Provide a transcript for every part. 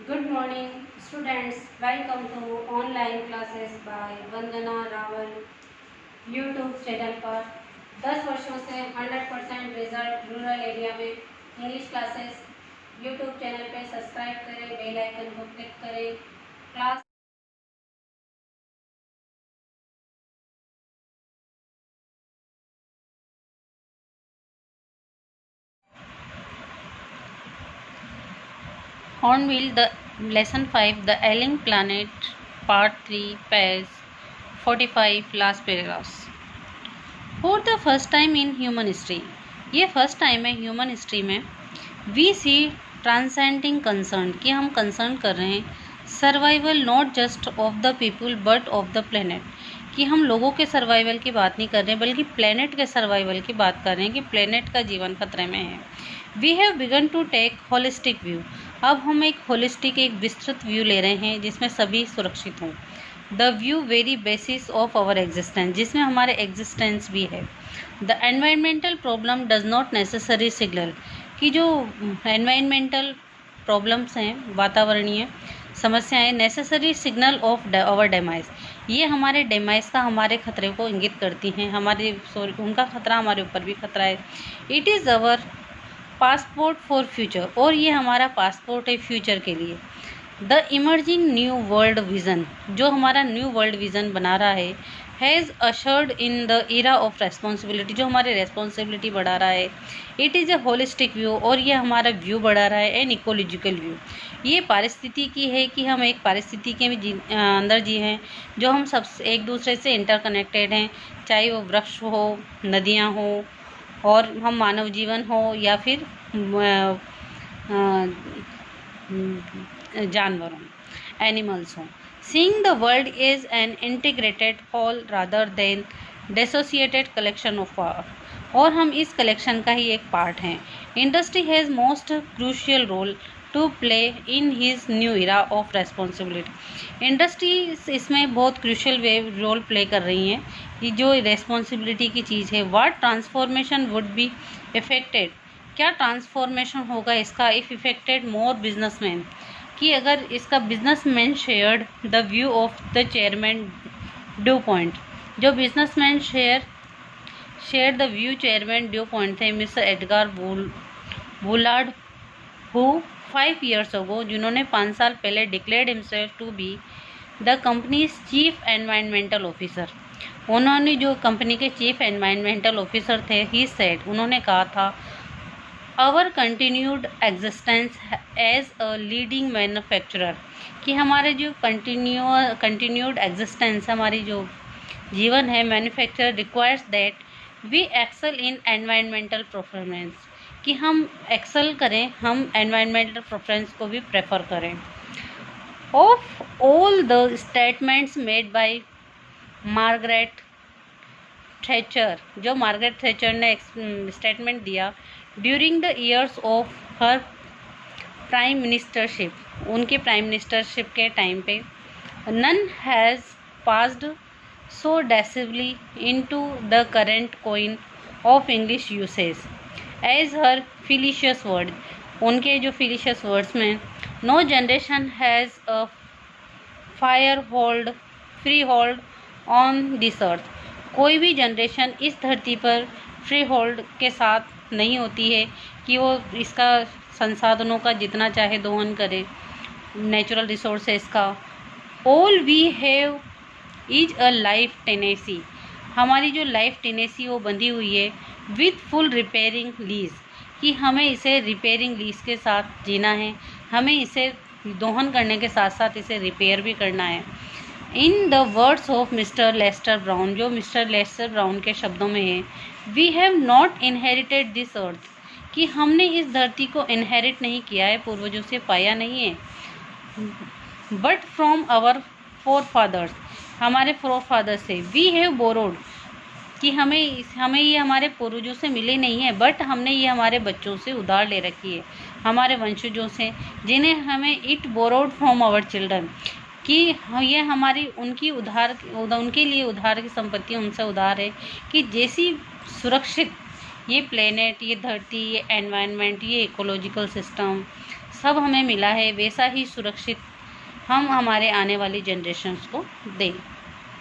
Good morning, students. Welcome to online classes by Vandana Rawal YouTube channel पर 10 वर्षों से 100% result rural area में English classes YouTube channel पे subscribe करें, bell icon को क्लिक करें। Class Hornbill, the lesson 5, the ailing planet, part 3, page 45, last paragraphs. For the first time in human history, ये first time है human history में, we C transcending concern कि हम concern कर रहे हैं survival not just of the people but of the planet, कि हम लोगों के सर्वाइवल की बात नहीं कर रहे हैं बल्कि प्लेनेट के सर्वाइवल की बात कर रहे हैं कि प्लेनेट का जीवन खतरे में है। We have begun to take holistic view, अब हम एक होलिस्टिक एक विस्तृत व्यू ले रहे हैं जिसमें सभी सुरक्षित हों। The view very basis of our existence, जिसमें हमारे एग्जिस्टेंस भी है। The environmental problem does not necessary signal, कि जो एनवायरमेंटल प्रॉब्लम्स हैं, वातावरणीय समस्याएं, necessary signal of our demise, ये हमारे डेमाइज का, हमारे खतरे को इंगित करती हैं, हमारे उनका खतरा हमारे ऊपर भी खतरा है। It is our passport for future, और ये हमारा पासपोर्ट है फ्यूचर के लिए। The emerging new world vision, जो हमारा न्यू वर्ल्ड विज़न बना रहा है, has ushered in the era of responsibility, जो हमारे रेस्पॉन्सिबिलिटी बढ़ा रहा है। It is a holistic view, और ये हमारा व्यू बढ़ा रहा है। एन इकोलॉजिकल व्यू, ये पारिस्थिति की है कि हम एक पारिस्थिति के अंदर जी हैं, जो हम सब एक दूसरे से इंटरकनेक्टेड हैं, चाहे वो वृक्ष हो, नदियाँ हो, और हम मानव जीवन हो, या फिर जानवरों, एनिमल्स हों। Seeing the world is an integrated whole rather than dissociated collection of part, और हम इस कलेक्शन का ही एक पार्ट हैं। Industry has most crucial role to play in his new era of responsibility, industry इसमें बहुत क्रूशियल रोल प्ले कर रही हैं, कि जो रेस्पॉन्सिबिलिटी की चीज़ है। What transformation would be effected, क्या ट्रांसफॉर्मेशन होगा इसका, इफ़ इफेक्टेड मोर बिजनेसमैन, कि अगर इसका businessman shared the view of the chairman DuPont, जो businessman share the view chairman DuPont थे mister Edgar Woolard, who 5 years ago, जिन्होंने 5 साल पहले declared himself to be the company's chief environmental officer, उन्होंने जो company के chief environmental officer थे, he said, उन्होंने कहा था, our continued existence as a leading manufacturer, कि हमारे जो कंटिन्यूड एग्जिस्टेंस, हमारी जो जीवन है manufacture, requires that we excel in environmental performance, कि हम एक्सेल करें, हम एनवायरमेंटल प्रेफरेंस को भी प्रेफर करें। Of all the statements made by Margaret Thatcher, जो मार्गरेट थैचर ने स्टेटमेंट दिया during the years of her prime ministership, उनके प्राइम मिनिस्टरशिप के टाइम पे, none has passed so decisively into the current coin of English usage as her felicitous word, उनके जो felicitous words में, no generation has a fire hold freehold on this earth, कोई भी generation इस धरती पर free hold के साथ नहीं होती है कि वो इसका संसाधनों का जितना चाहे दोहन करे, नेचुरल रिसोर्सेस का। All we have is a life tenancy, हमारी जो लाइफ टेनेसी वो बंधी हुई है विथ फुल रिपेयरिंग लीज, कि हमें इसे रिपेयरिंग लीज के साथ जीना है, हमें इसे दोहन करने के साथ साथ इसे रिपेयर भी करना है। In the words of mister Lester Brown, जो मिस्टर लेस्टर ब्राउन के शब्दों में है, we have not inherited this earth, कि हमने इस धरती को इनहेरिट नहीं किया है, पूर्वजों से पाया नहीं है, but from our forefathers, हमारे फोर फादर से। वी हैव बोरोड, कि हमें ये हमारे पूर्वजों से मिले नहीं है, बट हमने ये हमारे बच्चों से उधार ले रखी है, हमारे वंशजों से, जिन्हें हमें it borrowed from our children, कि ये हमारी उनके लिए उधार की संपत्ति उनसे उधार है, कि जैसी सुरक्षित ये प्लेनेट, ये धरती, ये एनवायरनमेंट, ये इकोलॉजिकल सिस्टम सब हमें मिला है, वैसा ही सुरक्षित हम हमारे आने वाली जनरेशन्स को दें।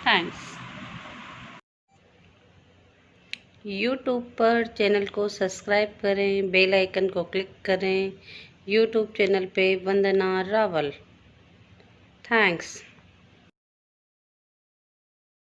थैंक्स। यूट्यूब पर चैनल को सब्सक्राइब करें, बेल आइकन को क्लिक करें। यूट्यूब चैनल पे वंदना रावल। थैंक्स।